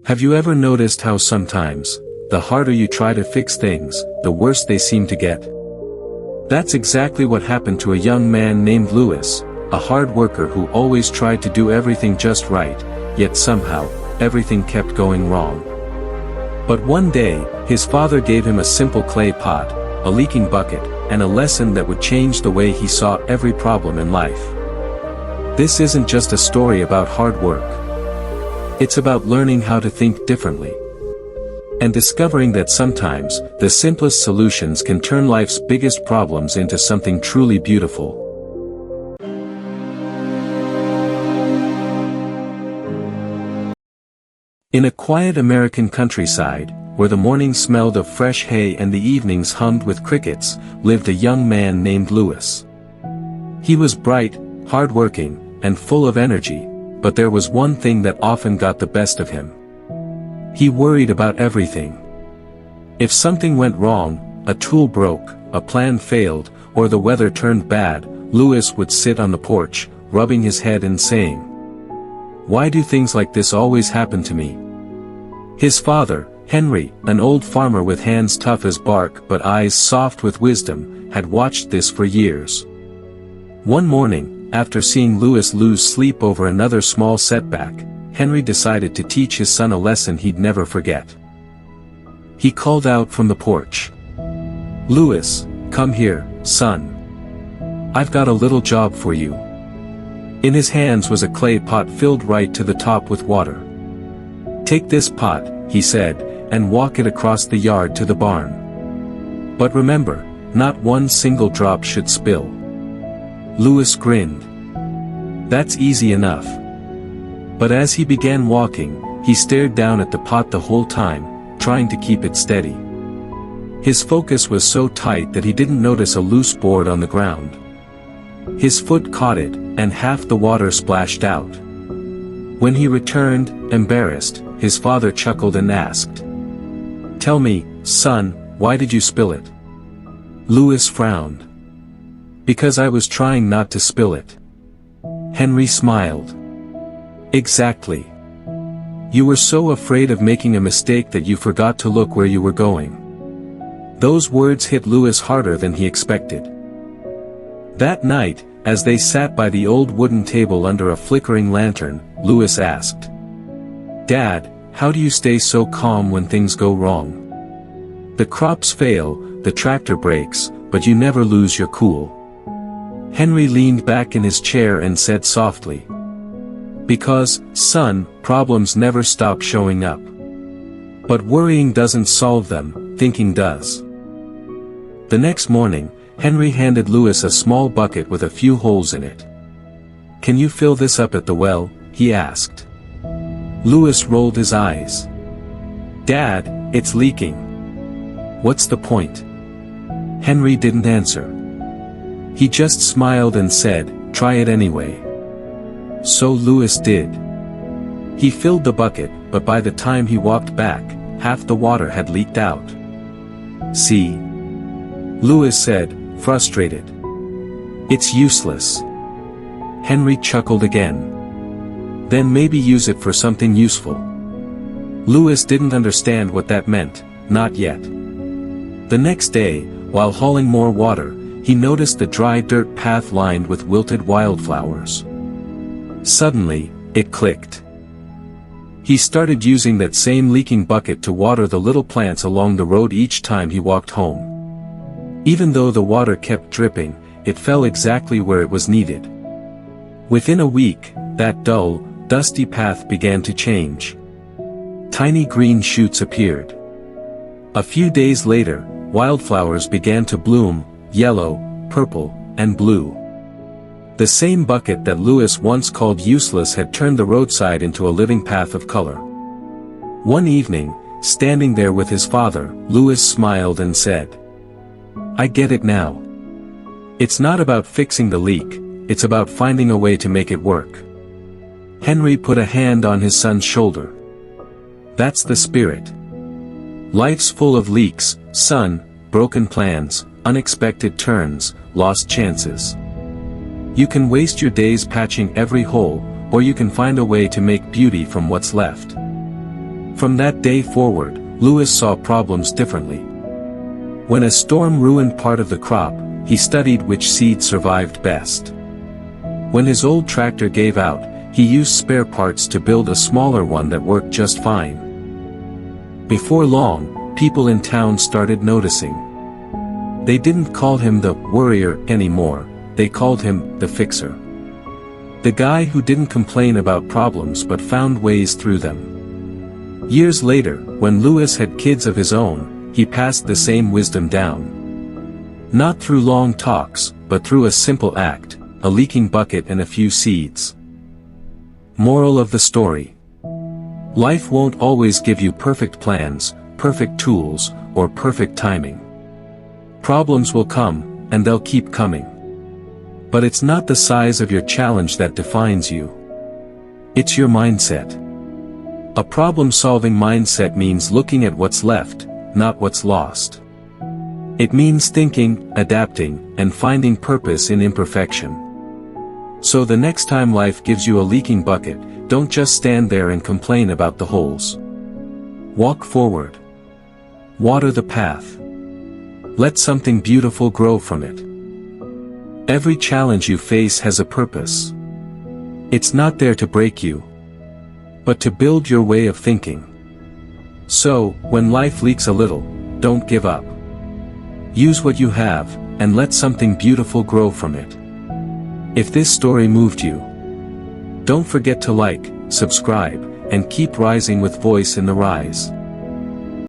Have you ever noticed how sometimes, the harder you try to fix things, the worse they seem to get? That's exactly what happened to a young man named Louis, a hard worker who always tried to do everything just right, yet somehow, everything kept going wrong. But one day, his father gave him a simple clay pot, a leaking bucket, and a lesson that would change the way he saw every problem in life. This isn't just a story about hard work. It's about learning how to think differently. And discovering that sometimes, the simplest solutions can turn life's biggest problems into something truly beautiful. In a quiet American countryside, where the mornings smelled of fresh hay and the evenings hummed with crickets, lived a young man named Louis. He was bright, hardworking, and full of energy, but there was one thing that often got the best of him. He worried about everything. If something went wrong, a tool broke, a plan failed, or the weather turned bad, Louis would sit on the porch, rubbing his head and saying, "Why do things like this always happen to me?" His father, Henry, an old farmer with hands tough as bark but eyes soft with wisdom, had watched this for years. One morning, after seeing Louis lose sleep over another small setback, Henry decided to teach his son a lesson he'd never forget. He called out from the porch, "Louis, come here, son. I've got a little job for you." In his hands was a clay pot filled right to the top with water. "Take this pot," he said, "and walk it across the yard to the barn. But remember, not one single drop should spill." Louis grinned. "That's easy enough." But as he began walking, he stared down at the pot the whole time, trying to keep it steady. His focus was so tight that he didn't notice a loose board on the ground. His foot caught it, and half the water splashed out. When he returned, embarrassed, his father chuckled and asked, "Tell me, son, why did you spill it?" Louis frowned. "Because I was trying not to spill it." Henry smiled. "Exactly. You were so afraid of making a mistake that you forgot to look where you were going." Those words hit Louis harder than he expected. That night, as they sat by the old wooden table under a flickering lantern, Louis asked, "Dad, how do you stay so calm when things go wrong? The crops fail, the tractor breaks, but you never lose your cool." Henry leaned back in his chair and said softly, "Because, son, problems never stop showing up. But worrying doesn't solve them, thinking does." The next morning, Henry handed Louis a small bucket with a few holes in it. "Can you fill this up at the well?" he asked. Louis rolled his eyes. "Dad, it's leaking." "What's the point?" Henry didn't answer. He just smiled and said, "Try it anyway." So Louis did. He filled the bucket, but by the time he walked back, half the water had leaked out. "See?" Louis said, frustrated. "It's useless." Henry chuckled again. "Then maybe use it for something useful." Louis didn't understand what that meant, not yet. The next day, while hauling more water, he noticed the dry dirt path lined with wilted wildflowers. Suddenly, it clicked. He started using that same leaking bucket to water the little plants along the road each time he walked home. Even though the water kept dripping, it fell exactly where it was needed. Within a week, that dull, dusty path began to change. Tiny green shoots appeared. A few days later, wildflowers began to bloom, yellow, purple, and blue. The same bucket that Louis once called useless had turned the roadside into a living path of color. One evening, standing there with his father, Louis smiled and said, "I get it now. It's not about fixing the leak, it's about finding a way to make it work." Henry put a hand on his son's shoulder. "That's the spirit. Life's full of leaks, son, broken plans, unexpected turns, lost chances. You can waste your days patching every hole, or you can find a way to make beauty from what's left. From that day forward, Lewis saw problems differently. When a storm ruined part of the crop, he studied which seed survived best. When his old tractor gave out, he used spare parts to build a smaller one that worked just fine. Before long, people in town started noticing. They didn't call him the worrier anymore, they called him the fixer. The guy who didn't complain about problems but found ways through them. Years later, when Lewis had kids of his own, he passed the same wisdom down. Not through long talks, but through a simple act, a leaking bucket and a few seeds. Moral of the story. Life won't always give you perfect plans, perfect tools, or perfect timing. Problems will come, and they'll keep coming. But it's not the size of your challenge that defines you. It's your mindset. A problem-solving mindset means looking at what's left, not what's lost. It means thinking, adapting, and finding purpose in imperfection. So the next time life gives you a leaking bucket, don't just stand there and complain about the holes. Walk forward. Water the path. Let something beautiful grow from it. Every challenge you face has a purpose. It's not there to break you, but to build your way of thinking. So, when life leaks a little, don't give up. Use what you have, and let something beautiful grow from it. If this story moved you, don't forget to like, subscribe, and keep rising with voice in the rise.